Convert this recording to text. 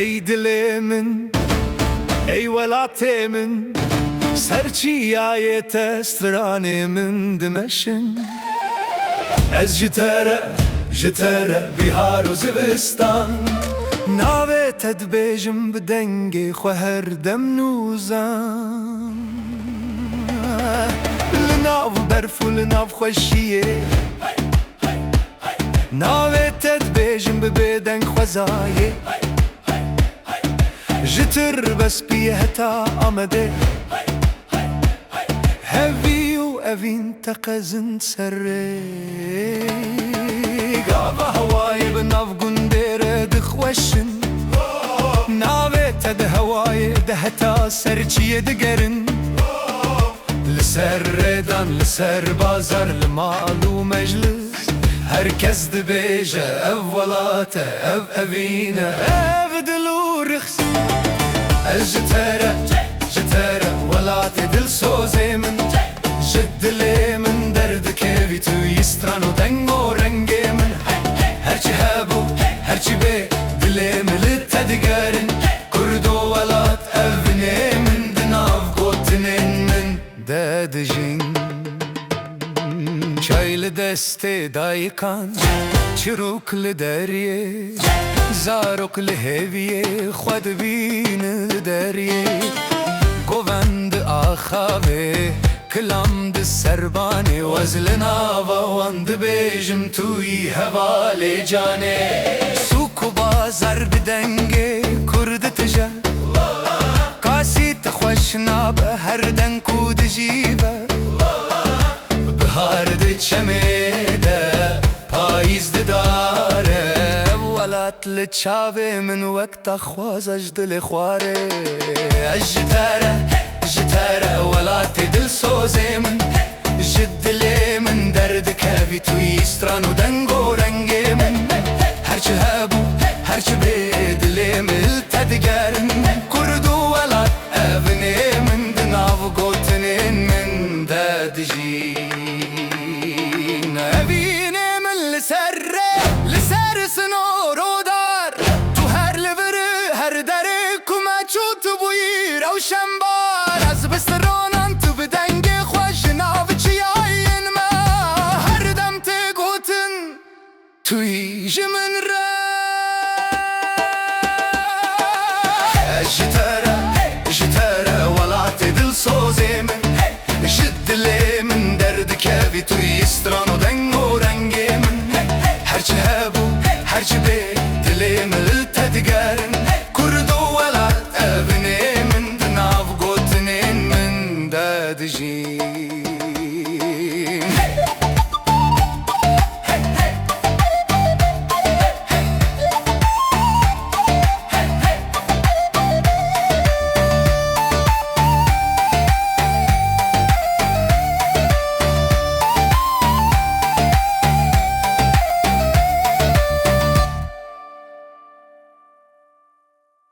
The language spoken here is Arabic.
ای دل من ای ولات من سرچیای تستران من دمشن از جتره بیهار و زوستان ناوه تدبیجم بدنگی خو هر دم نوزان لناو برف و لناو خوشیه ناوه تدبیجم ببدنگ خوزایه جتر بس بیه هتا آمده هفی و اوین تقزن سره گاوا هوای بناو گندره دخوشن ناوه تد هوای ده هتا سرچیه دگرن لسر ردان لسر بازار لمال و مجلس هرکس دبیجه اولاته اوینه دلو رخص جتره ولات دل سوزه من جد لی من درد کهوی تو یستران و دنگ و رنگ من هرچی هبو هرچی به دلی ملت دگرن کرد و ولات اوینه من دناف گوتنین من داد جین چایل دست دایکان چروک لدریه زاروک لهویه خود بین لدریه گوند آخاوه کلام د سربانه وزلنا واند بیجم توی حواله جانه سوک و بازار بدنگه کرد تجا کاسی تخوشنا به هر دنکو دجیبه بهار ده چمه ده پاییز ده داره ولات لچاوه من وقت خواز اجدل خواره جتره ولات دل سوزه من جد لی من درد کهوی توی استران و دنگ و رنگ من هرچه هبو هرچه به دلی ملت دگرن کرد و ولات اوینه من دناو گوتنین من داد جین اوینه من لسر سنور و دار تو هر لبره هر دره کما چو تو بوی روشن بار از بسترانان تو بدنگ خوش ناو چی آین ما هر دم تی گوتن توی جمن را جتره ولات دل سوزه من جد لی من درد کهوی توی استران و دنگ و رنگ من هرچه هبو هرچه به دلی ملت دگرن کرد و ولات اوینه من دناو گوتنین من داد جین